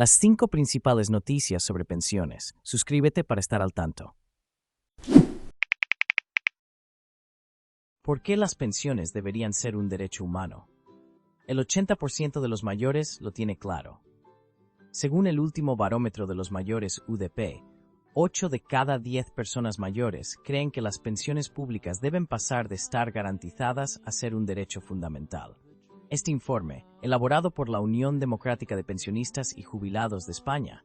Las 5 principales noticias sobre pensiones. Suscríbete para estar al tanto. ¿Por qué las pensiones deberían ser un derecho humano? El 80% de los mayores lo tiene claro. Según el último barómetro de los mayores UDP, 8 de cada 10 personas mayores creen que las pensiones públicas deben pasar de estar garantizadas a ser un derecho fundamental. Este informe, elaborado por la Unión Democrática de Pensionistas y Jubilados de España,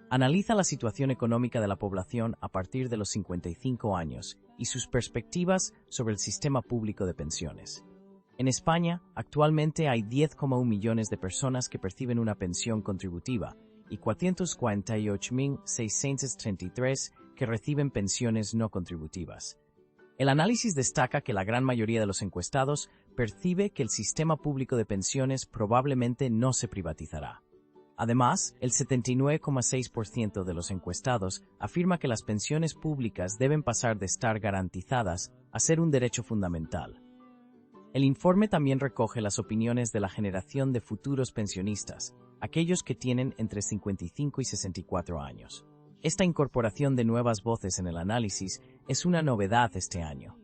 analiza la situación económica de la población a partir de los 55 años y sus perspectivas sobre el sistema público de pensiones. En España, actualmente hay 10,1 millones de personas que perciben una pensión contributiva y 448.633 que reciben pensiones no contributivas. El análisis destaca que la gran mayoría de los encuestados percibe que el sistema público de pensiones probablemente no se privatizará. Además, el 79,6% de los encuestados afirma que las pensiones públicas deben pasar de estar garantizadas a ser un derecho fundamental. El informe también recoge las opiniones de la generación de futuros pensionistas, aquellos que tienen entre 55 y 64 años. Esta incorporación de nuevas voces en el análisis es una novedad este año.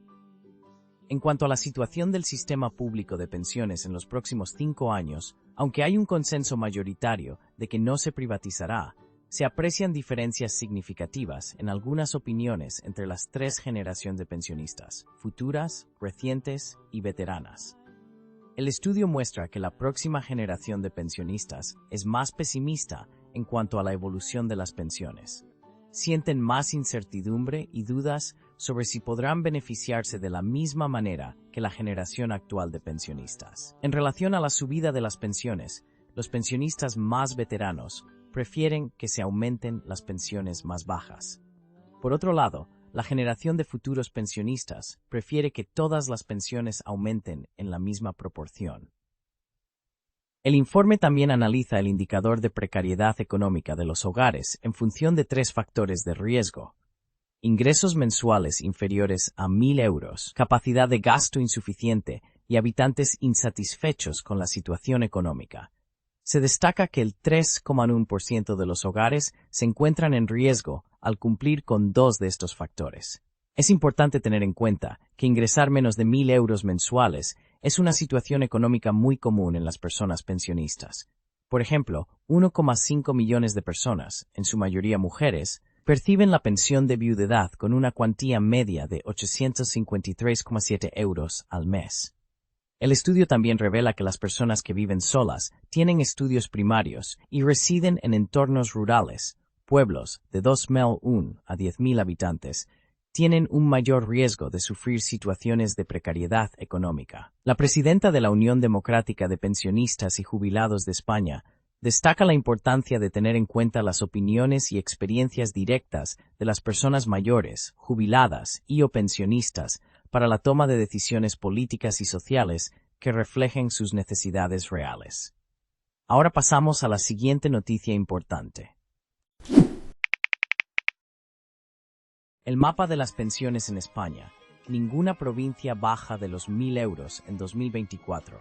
En cuanto a la situación del sistema público de pensiones en los próximos 5 años, aunque hay un consenso mayoritario de que no se privatizará, se aprecian diferencias significativas en algunas opiniones entre las 3 generaciones de pensionistas: futuras, recientes y veteranas. El estudio muestra que la próxima generación de pensionistas es más pesimista en cuanto a la evolución de las pensiones. Sienten más incertidumbre y dudas sobre si podrán beneficiarse de la misma manera que la generación actual de pensionistas. En relación a la subida de las pensiones, los pensionistas más veteranos prefieren que se aumenten las pensiones más bajas. Por otro lado, la generación de futuros pensionistas prefiere que todas las pensiones aumenten en la misma proporción. El informe también analiza el indicador de precariedad económica de los hogares en función de 3 factores de riesgo: ingresos mensuales inferiores a 1.000 euros, capacidad de gasto insuficiente y habitantes insatisfechos con la situación económica. Se destaca que el 3,1% de los hogares se encuentran en riesgo al cumplir con 2 de estos factores. Es importante tener en cuenta que ingresar menos de 1.000 euros mensuales es una situación económica muy común en las personas pensionistas. Por ejemplo, 1,5 millones de personas, en su mayoría mujeres, perciben la pensión de viudedad con una cuantía media de 853,7 euros al mes. El estudio también revela que las personas que viven solas tienen estudios primarios y residen en entornos rurales, pueblos de 2.001 a 10.000 habitantes, tienen un mayor riesgo de sufrir situaciones de precariedad económica. La presidenta de la Unión Democrática de Pensionistas y Jubilados de España destaca la importancia de tener en cuenta las opiniones y experiencias directas de las personas mayores, jubiladas o pensionistas para la toma de decisiones políticas y sociales que reflejen sus necesidades reales. Ahora pasamos a la siguiente noticia importante. El mapa de las pensiones en España. Ninguna provincia baja de los 1.000 euros en 2024.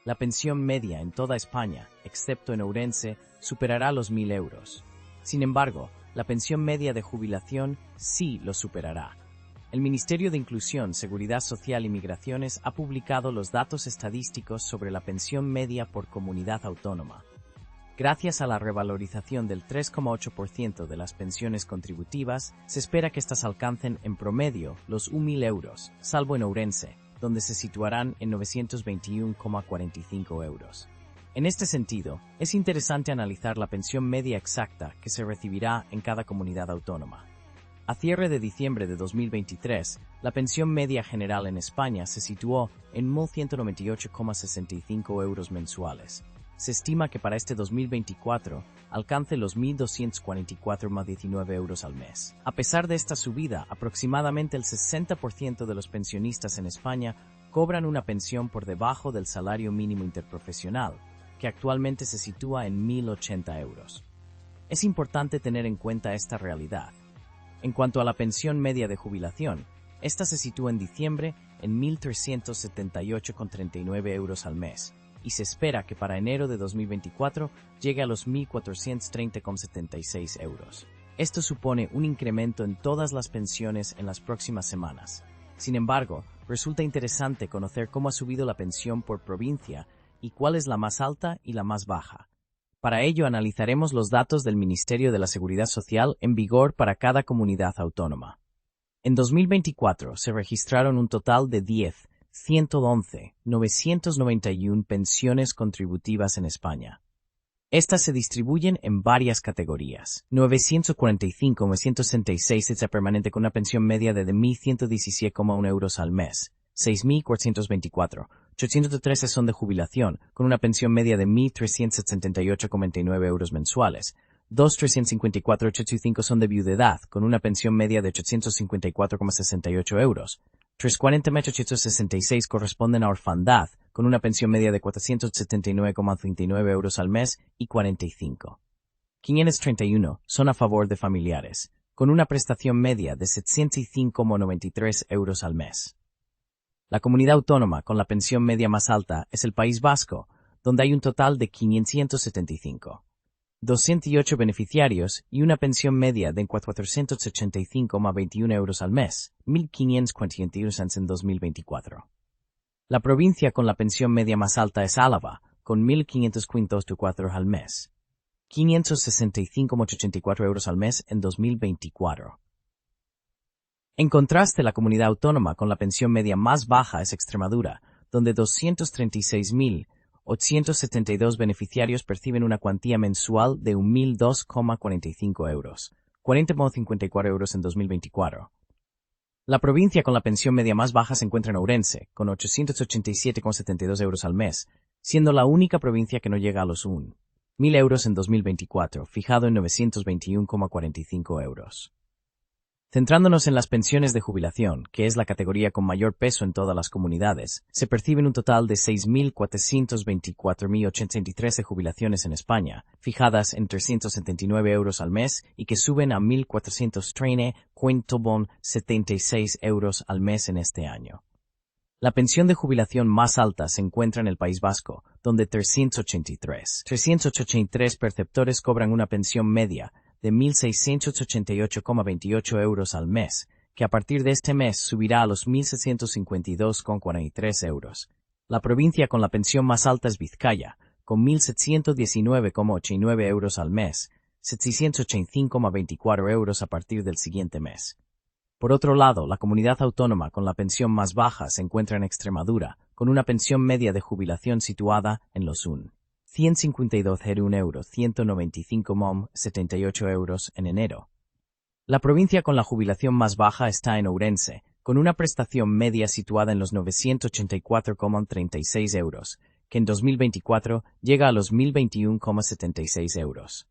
La pensión media en toda España, excepto en Ourense, superará los 1.000 euros. Sin embargo, la pensión media de jubilación sí lo superará. El Ministerio de Inclusión, Seguridad Social y Migraciones ha publicado los datos estadísticos sobre la pensión media por comunidad autónoma. Gracias a la revalorización del 3,8% de las pensiones contributivas, se espera que éstas alcancen en promedio los 1.000 euros, salvo en Ourense, donde se situarán en 921,45 euros. En este sentido, es interesante analizar la pensión media exacta que se recibirá en cada comunidad autónoma. A cierre de diciembre de 2023, la pensión media general en España se situó en 1.198,65 euros mensuales. Se estima que para este 2024 alcance los 1.244,19 euros al mes. A pesar de esta subida, aproximadamente el 60% de los pensionistas en España cobran una pensión por debajo del salario mínimo interprofesional, que actualmente se sitúa en 1.080 euros. Es importante tener en cuenta esta realidad. En cuanto a la pensión media de jubilación, esta se sitúa en diciembre en 1.378,39 euros al mes, y se espera que para enero de 2024 llegue a los 1.430,76 euros. Esto supone un incremento en todas las pensiones en las próximas semanas. Sin embargo, resulta interesante conocer cómo ha subido la pensión por provincia y cuál es la más alta y la más baja. Para ello analizaremos los datos del Ministerio de la Seguridad Social en vigor para cada comunidad autónoma. En 2024 se registraron un total de 10.111.991 pensiones contributivas en España. Estas se distribuyen en varias categorías. 945.966 es permanente con una pensión media de 1.117,1 euros al mes. 6.424. 813 son de jubilación, con una pensión media de 1.378,29 euros mensuales. 2.354.885 son de viudedad, con una pensión media de 854,68 euros. 340.866 corresponden a orfandad, con una pensión media de 479,29 euros al mes y 45. 531 son a favor de familiares, con una prestación media de 705,93 euros al mes. La comunidad autónoma con la pensión media más alta es el País Vasco, donde hay un total de 575. 208 beneficiarios y una pensión media de 485,21 euros al mes, 1.541 en 2024. La provincia con la pensión media más alta es Álava, con 1.554 al mes, 565,84 euros al mes en 2024. En contraste, la comunidad autónoma con la pensión media más baja es Extremadura, donde 236.872 beneficiarios perciben una cuantía mensual de 1.002,45 euros, 40,54 euros en 2024. La provincia con la pensión media más baja se encuentra en Ourense, con 887,72 euros al mes, siendo la única provincia que no llega a los 1.000 euros en 2024, fijado en 921,45 euros. Centrándonos en las pensiones de jubilación, que es la categoría con mayor peso en todas las comunidades, se perciben un total de 6.424.083 jubilaciones en España, fijadas en 379 euros al mes y que suben a 1.430,76 euros al mes en este año. La pensión de jubilación más alta se encuentra en el País Vasco, donde 383 perceptores cobran una pensión media de 1.688,28 euros al mes, que a partir de este mes subirá a los 1.752,43 euros. La provincia con la pensión más alta es Vizcaya, con 1.719,89 euros al mes, 785,24 euros a partir del siguiente mes. Por otro lado, la comunidad autónoma con la pensión más baja se encuentra en Extremadura, con una pensión media de jubilación situada en los 152,01 euros, 195,78 euros en enero. La provincia con la jubilación más baja está en Ourense, con una prestación media situada en los 984,36 euros, que en 2024 llega a los 1.021,76 euros.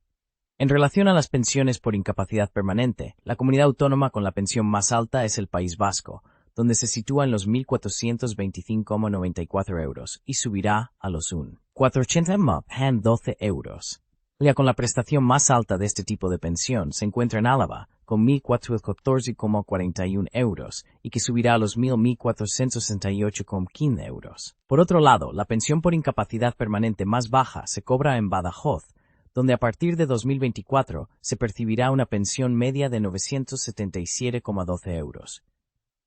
En relación a las pensiones por incapacidad permanente, la comunidad autónoma con la pensión más alta es el País Vasco, donde se sitúa en los 1.425,94 euros y subirá a los 480,12 euros. Ya con la prestación más alta de este tipo de pensión se encuentra en Álava, con 1.414,41 euros y que subirá a los 1.468,15 euros. Por otro lado, la pensión por incapacidad permanente más baja se cobra en Badajoz, donde a partir de 2024 se percibirá una pensión media de 977,12 euros.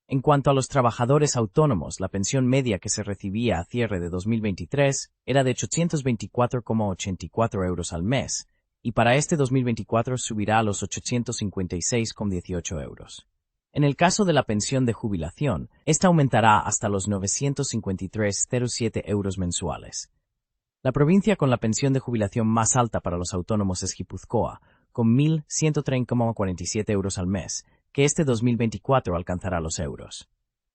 En cuanto a los trabajadores autónomos, la pensión media que se recibía a cierre de 2023 era de 824,84 euros al mes, y para este 2024 subirá a los 856,18 euros. En el caso de la pensión de jubilación, esta aumentará hasta los 953,07 euros mensuales. La provincia con la pensión de jubilación más alta para los autónomos es Guipúzcoa, con 1.130,47 euros al mes, que este 2024 alcanzará los euros.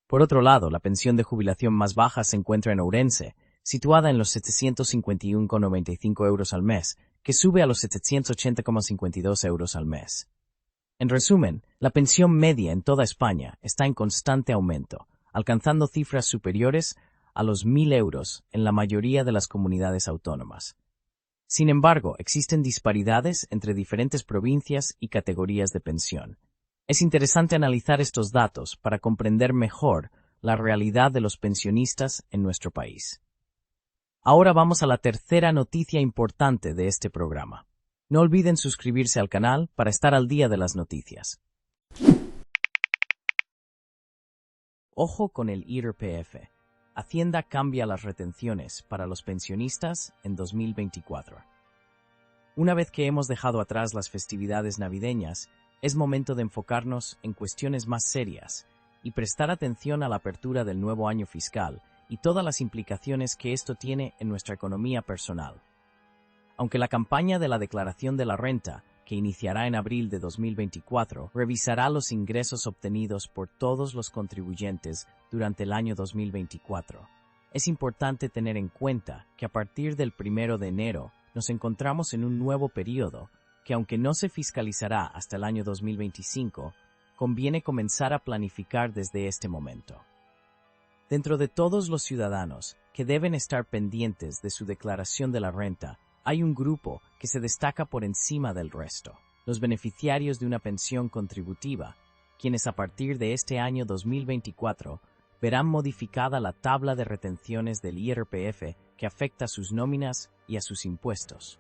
Por otro lado, la pensión de jubilación más baja se encuentra en Ourense, situada en los 751,95 euros al mes, que sube a los 780,52 euros al mes. En resumen, la pensión media en toda España está en constante aumento, alcanzando cifras superiores a los 1.000 euros en la mayoría de las comunidades autónomas. Sin embargo, existen disparidades entre diferentes provincias y categorías de pensión. Es interesante analizar estos datos para comprender mejor la realidad de los pensionistas en nuestro país. Ahora vamos a la tercera noticia importante de este programa. No olviden suscribirse al canal para estar al día de las noticias. Ojo con el IRPF. Hacienda cambia las retenciones para los pensionistas en 2024. Una vez que hemos dejado atrás las festividades navideñas, es momento de enfocarnos en cuestiones más serias y prestar atención a la apertura del nuevo año fiscal y todas las implicaciones que esto tiene en nuestra economía personal. Aunque la campaña de la declaración de la renta, que iniciará en abril de 2024, revisará los ingresos obtenidos por todos los contribuyentes durante el año 2024. Es importante tener en cuenta que a partir del 1 de enero nos encontramos en un nuevo periodo que, aunque no se fiscalizará hasta el año 2025, conviene comenzar a planificar desde este momento. Dentro de todos los ciudadanos que deben estar pendientes de su declaración de la renta, hay un grupo que se destaca por encima del resto: los beneficiarios de una pensión contributiva, quienes a partir de este año 2024 verán modificada la tabla de retenciones del IRPF que afecta a sus nóminas y a sus impuestos.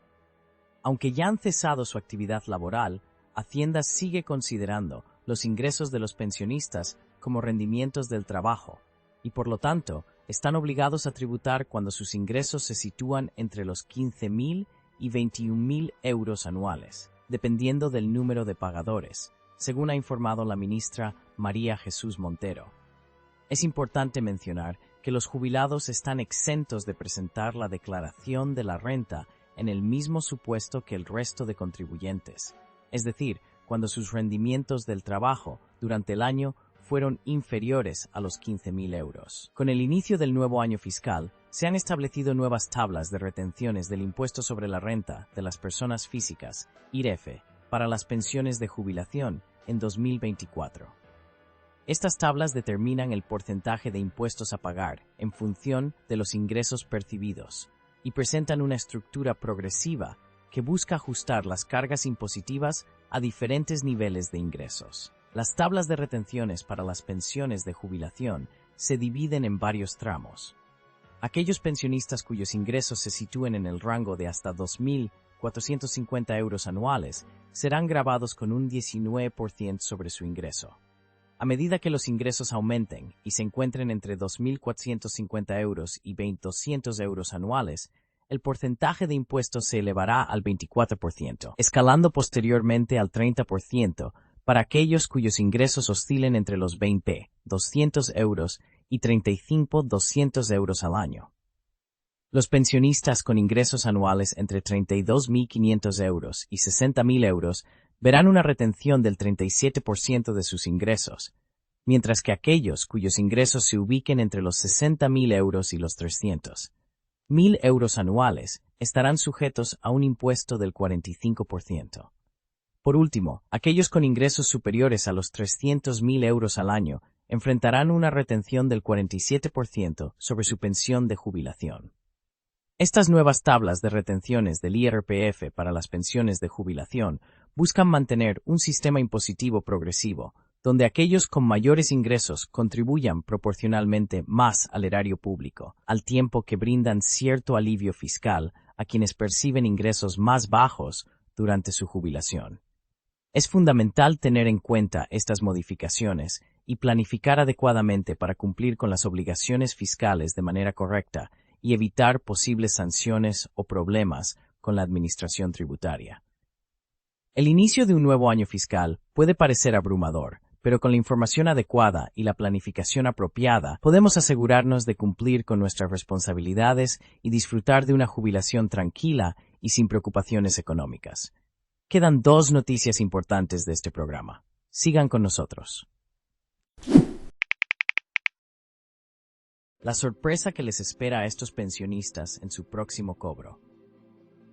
Aunque ya han cesado su actividad laboral, Hacienda sigue considerando los ingresos de los pensionistas como rendimientos del trabajo, y por lo tanto están obligados a tributar cuando sus ingresos se sitúan entre los 15.000 y 21.000 euros anuales, dependiendo del número de pagadores, según ha informado la ministra María Jesús Montero. Es importante mencionar que los jubilados están exentos de presentar la declaración de la renta en el mismo supuesto que el resto de contribuyentes, es decir, cuando sus rendimientos del trabajo durante el año fueron inferiores a los 15.000 euros. Con el inicio del nuevo año fiscal, se han establecido nuevas tablas de retenciones del impuesto sobre la renta de las personas físicas, IREF, para las pensiones de jubilación en 2024. Estas tablas determinan el porcentaje de impuestos a pagar en función de los ingresos percibidos y presentan una estructura progresiva que busca ajustar las cargas impositivas a diferentes niveles de ingresos. Las tablas de retenciones para las pensiones de jubilación se dividen en varios tramos. Aquellos pensionistas cuyos ingresos se sitúen en el rango de hasta 2.450 euros anuales serán gravados con un 19% sobre su ingreso. A medida que los ingresos aumenten y se encuentren entre 2.450 euros y 2.200 euros anuales, el porcentaje de impuestos se elevará al 24%, escalando posteriormente al 30%, para aquellos cuyos ingresos oscilen entre los 20.200 euros y 35.200 euros al año. Los pensionistas con ingresos anuales entre 32.500 euros y 60.000 euros verán una retención del 37% de sus ingresos, mientras que aquellos cuyos ingresos se ubiquen entre los 60.000 euros y los 300.000 euros anuales estarán sujetos a un impuesto del 45%. Por último, aquellos con ingresos superiores a los 300.000 euros al año enfrentarán una retención del 47% sobre su pensión de jubilación. Estas nuevas tablas de retenciones del IRPF para las pensiones de jubilación buscan mantener un sistema impositivo progresivo, donde aquellos con mayores ingresos contribuyan proporcionalmente más al erario público, al tiempo que brindan cierto alivio fiscal a quienes perciben ingresos más bajos durante su jubilación. Es fundamental tener en cuenta estas modificaciones y planificar adecuadamente para cumplir con las obligaciones fiscales de manera correcta y evitar posibles sanciones o problemas con la administración tributaria. El inicio de un nuevo año fiscal puede parecer abrumador, pero con la información adecuada y la planificación apropiada podemos asegurarnos de cumplir con nuestras responsabilidades y disfrutar de una jubilación tranquila y sin preocupaciones económicas. Quedan 2 noticias importantes de este programa. Sigan con nosotros. La sorpresa que les espera a estos pensionistas en su próximo cobro.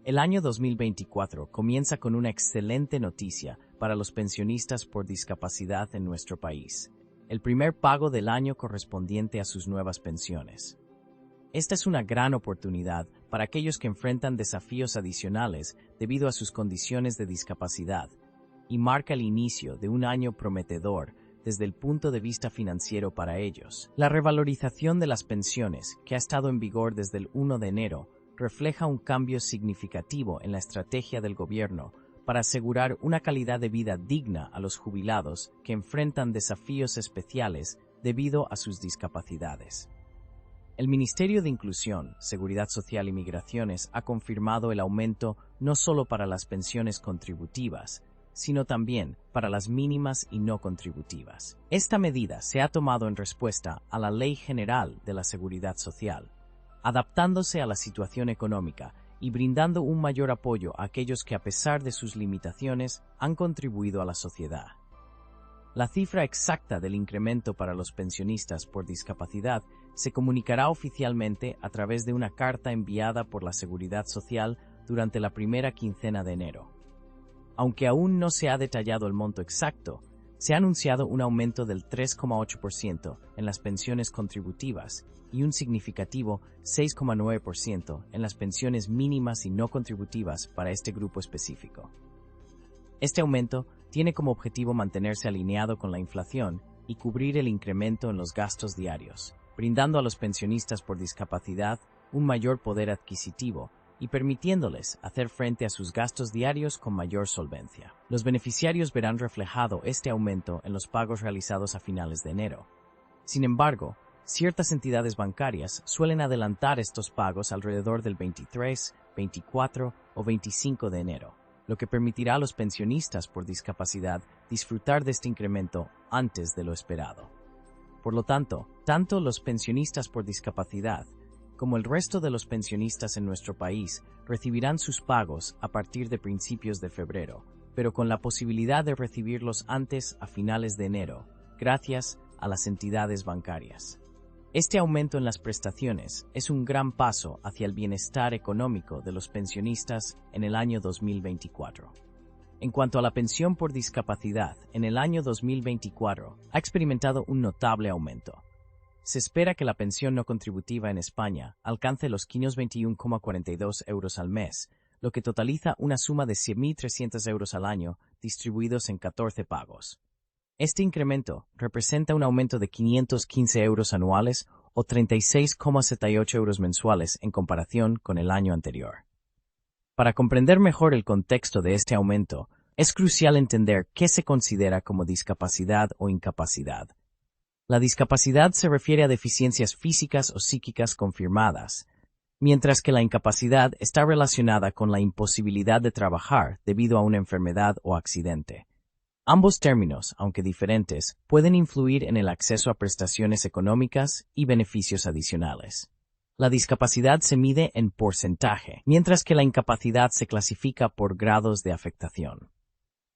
El año 2024 comienza con una excelente noticia para los pensionistas por discapacidad en nuestro país: el primer pago del año correspondiente a sus nuevas pensiones. Esta es una gran oportunidad para aquellos que enfrentan desafíos adicionales debido a sus condiciones de discapacidad y marca el inicio de un año prometedor desde el punto de vista financiero para ellos. La revalorización de las pensiones, que ha estado en vigor desde el 1 de enero, refleja un cambio significativo en la estrategia del gobierno para asegurar una calidad de vida digna a los jubilados que enfrentan desafíos especiales debido a sus discapacidades. El Ministerio de Inclusión, Seguridad Social y Migraciones ha confirmado el aumento no solo para las pensiones contributivas, sino también para las mínimas y no contributivas. Esta medida se ha tomado en respuesta a la Ley General de la Seguridad Social, adaptándose a la situación económica y brindando un mayor apoyo a aquellos que, a pesar de sus limitaciones, han contribuido a la sociedad. La cifra exacta del incremento para los pensionistas por discapacidad se comunicará oficialmente a través de una carta enviada por la Seguridad Social durante la primera quincena de enero. Aunque aún no se ha detallado el monto exacto, se ha anunciado un aumento del 3,8% en las pensiones contributivas y un significativo 6,9% en las pensiones mínimas y no contributivas para este grupo específico. Este aumento tiene como objetivo mantenerse alineado con la inflación y cubrir el incremento en los gastos diarios, brindando a los pensionistas por discapacidad un mayor poder adquisitivo y permitiéndoles hacer frente a sus gastos diarios con mayor solvencia. Los beneficiarios verán reflejado este aumento en los pagos realizados a finales de enero. Sin embargo, ciertas entidades bancarias suelen adelantar estos pagos alrededor del 23, 24 o 25 de enero, lo que permitirá a los pensionistas por discapacidad disfrutar de este incremento antes de lo esperado. Por lo tanto, tanto los pensionistas por discapacidad como el resto de los pensionistas en nuestro país recibirán sus pagos a partir de principios de febrero, pero con la posibilidad de recibirlos antes a finales de enero, gracias a las entidades bancarias. Este aumento en las prestaciones es un gran paso hacia el bienestar económico de los pensionistas en el año 2024. En cuanto a la pensión por discapacidad, en el año 2024 ha experimentado un notable aumento. Se espera que la pensión no contributiva en España alcance los 521,42 euros al mes, lo que totaliza una suma de 100.300 euros al año distribuidos en 14 pagos. Este incremento representa un aumento de 515 euros anuales o 36,78 euros mensuales en comparación con el año anterior. Para comprender mejor el contexto de este aumento, es crucial entender qué se considera como discapacidad o incapacidad. La discapacidad se refiere a deficiencias físicas o psíquicas confirmadas, mientras que la incapacidad está relacionada con la imposibilidad de trabajar debido a una enfermedad o accidente. Ambos términos, aunque diferentes, pueden influir en el acceso a prestaciones económicas y beneficios adicionales. La discapacidad se mide en porcentaje, mientras que la incapacidad se clasifica por grados de afectación.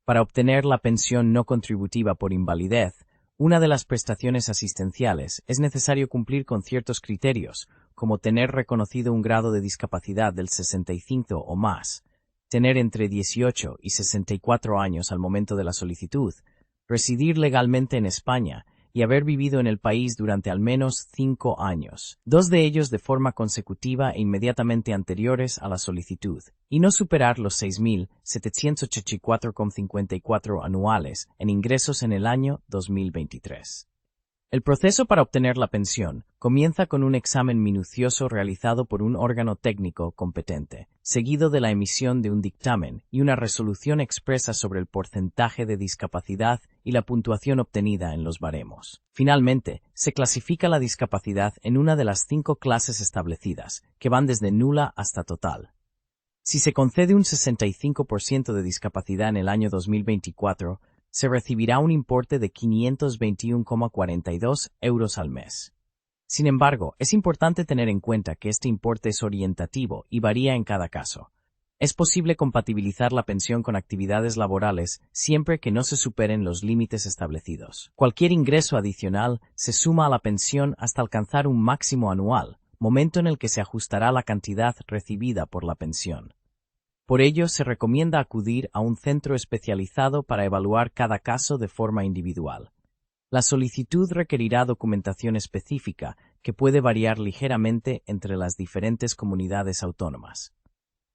Para obtener la pensión no contributiva por invalidez, una de las prestaciones asistenciales es necesario cumplir con ciertos criterios, como tener reconocido un grado de discapacidad del 65 o más, tener entre 18 y 64 años al momento de la solicitud, residir legalmente en España y haber vivido en el país durante al menos 5 años, 2 de ellos de forma consecutiva e inmediatamente anteriores a la solicitud, y no superar los 6.784,54 anuales en ingresos en el año 2023. El proceso para obtener la pensión comienza con un examen minucioso realizado por un órgano técnico competente, seguido de la emisión de un dictamen y una resolución expresa sobre el porcentaje de discapacidad y la puntuación obtenida en los baremos. Finalmente, se clasifica la discapacidad en una de las 5 clases establecidas, que van desde nula hasta total. Si se concede un 65% de discapacidad en el año 2024, se recibirá un importe de 521,42 euros al mes. Sin embargo, es importante tener en cuenta que este importe es orientativo y varía en cada caso. Es posible compatibilizar la pensión con actividades laborales siempre que no se superen los límites establecidos. Cualquier ingreso adicional se suma a la pensión hasta alcanzar un máximo anual, momento en el que se ajustará la cantidad recibida por la pensión. Por ello, se recomienda acudir a un centro especializado para evaluar cada caso de forma individual. La solicitud requerirá documentación específica que puede variar ligeramente entre las diferentes comunidades autónomas.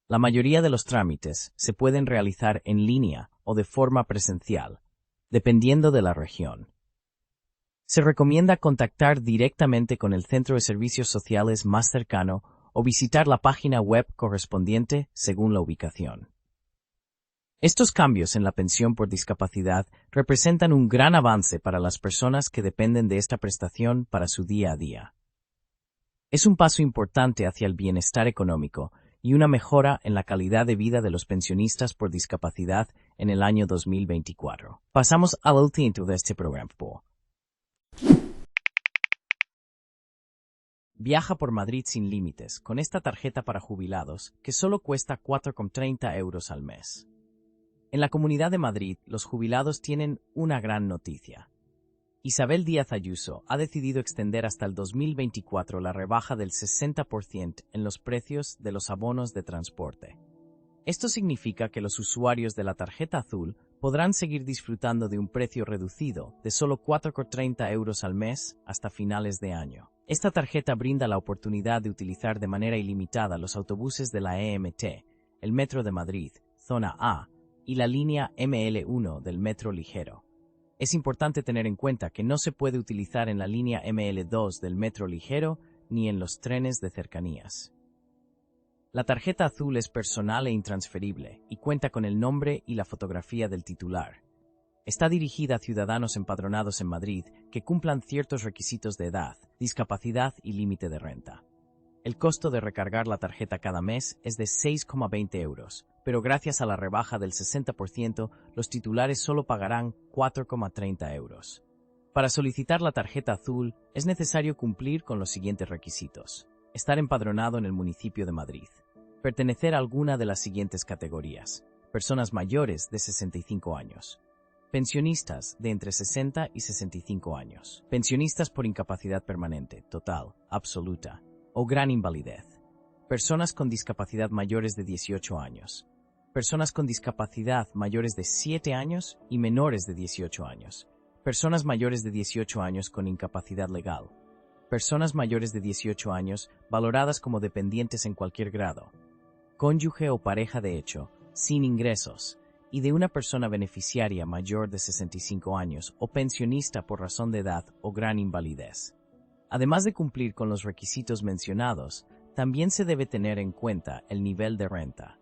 La mayoría de los trámites se pueden realizar en línea o de forma presencial, dependiendo de la región. Se recomienda contactar directamente con el centro de servicios sociales más cercano o visitar la página web correspondiente según la ubicación. Estos cambios en la pensión por discapacidad representan un gran avance para las personas que dependen de esta prestación para su día a día. Es un paso importante hacia el bienestar económico y una mejora en la calidad de vida de los pensionistas por discapacidad en el año 2024. Pasamos al último de este programa. Viaja por Madrid sin límites con esta tarjeta para jubilados que solo cuesta 4,30 euros al mes. En la Comunidad de Madrid, los jubilados tienen una gran noticia. Isabel Díaz Ayuso ha decidido extender hasta el 2024 la rebaja del 60% en los precios de los abonos de transporte. Esto significa que los usuarios de la tarjeta azul podrán seguir disfrutando de un precio reducido de solo 4,30 euros al mes hasta finales de año. Esta tarjeta brinda la oportunidad de utilizar de manera ilimitada los autobuses de la EMT, el Metro de Madrid, Zona A, y la línea ML1 del Metro Ligero. Es importante tener en cuenta que no se puede utilizar en la línea ML2 del Metro Ligero ni en los trenes de cercanías. La tarjeta azul es personal e intransferible y cuenta con el nombre y la fotografía del titular. Está dirigida a ciudadanos empadronados en Madrid que cumplan ciertos requisitos de edad, discapacidad y límite de renta. El costo de recargar la tarjeta cada mes es de 6,20 euros, pero gracias a la rebaja del 60%, los titulares solo pagarán 4,30 euros. Para solicitar la tarjeta azul, es necesario cumplir con los siguientes requisitos. Estar empadronado en el municipio de Madrid. Pertenecer a alguna de las siguientes categorías. Personas mayores de 65 años. Pensionistas de entre 60 y 65 años. Pensionistas por incapacidad permanente, total, absoluta o gran invalidez. Personas con discapacidad mayores de 18 años. Personas con discapacidad mayores de 7 años y menores de 18 años. Personas mayores de 18 años con incapacidad legal. Personas mayores de 18 años valoradas como dependientes en cualquier grado. Cónyuge o pareja de hecho, sin ingresos, y de una persona beneficiaria mayor de 65 años o pensionista por razón de edad o gran invalidez. Además de cumplir con los requisitos mencionados, también se debe tener en cuenta el nivel de renta.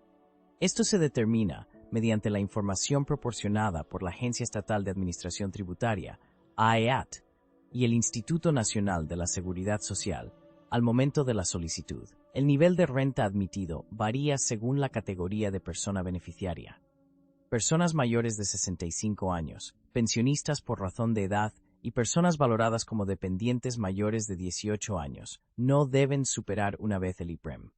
Esto se determina mediante la información proporcionada por la Agencia Estatal de Administración Tributaria, AEAT, y el Instituto Nacional de la Seguridad Social, al momento de la solicitud. El nivel de renta admitido varía según la categoría de persona beneficiaria. Personas mayores de 65 años, pensionistas por razón de edad y personas valoradas como dependientes mayores de 18 años no deben superar una vez el IPREM.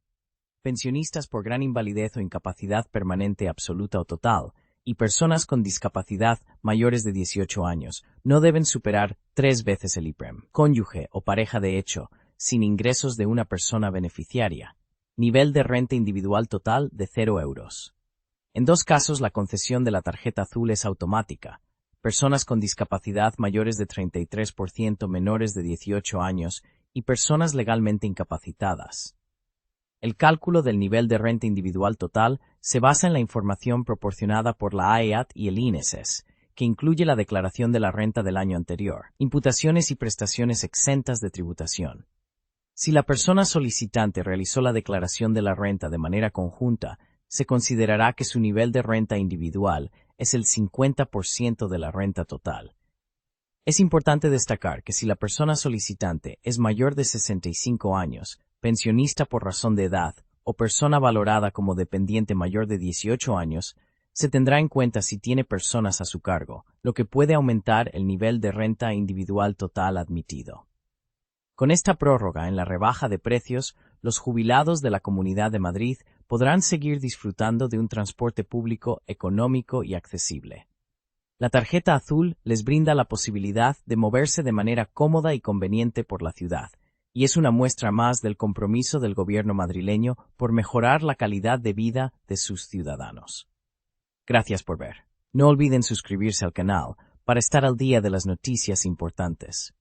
Pensionistas por gran invalidez o incapacidad permanente absoluta o total y personas con discapacidad mayores de 18 años no deben superar 3 veces el IPREM. Cónyuge o pareja de hecho, sin ingresos de una persona beneficiaria. Nivel de renta individual total de 0 euros. En 2 casos la concesión de la tarjeta azul es automática. Personas con discapacidad mayores de 33% menores de 18 años y personas legalmente incapacitadas. El cálculo del nivel de renta individual total se basa en la información proporcionada por la AEAT y el INSS, que incluye la declaración de la renta del año anterior, imputaciones y prestaciones exentas de tributación. Si la persona solicitante realizó la declaración de la renta de manera conjunta, se considerará que su nivel de renta individual es el 50% de la renta total. Es importante destacar que si la persona solicitante es mayor de 65 años, pensionista por razón de edad o persona valorada como dependiente mayor de 18 años, se tendrá en cuenta si tiene personas a su cargo, lo que puede aumentar el nivel de renta individual total admitido. Con esta prórroga en la rebaja de precios, los jubilados de la Comunidad de Madrid podrán seguir disfrutando de un transporte público económico y accesible. La tarjeta azul les brinda la posibilidad de moverse de manera cómoda y conveniente por la ciudad, y es una muestra más del compromiso del gobierno madrileño por mejorar la calidad de vida de sus ciudadanos. Gracias por ver. No olviden suscribirse al canal para estar al día de las noticias importantes.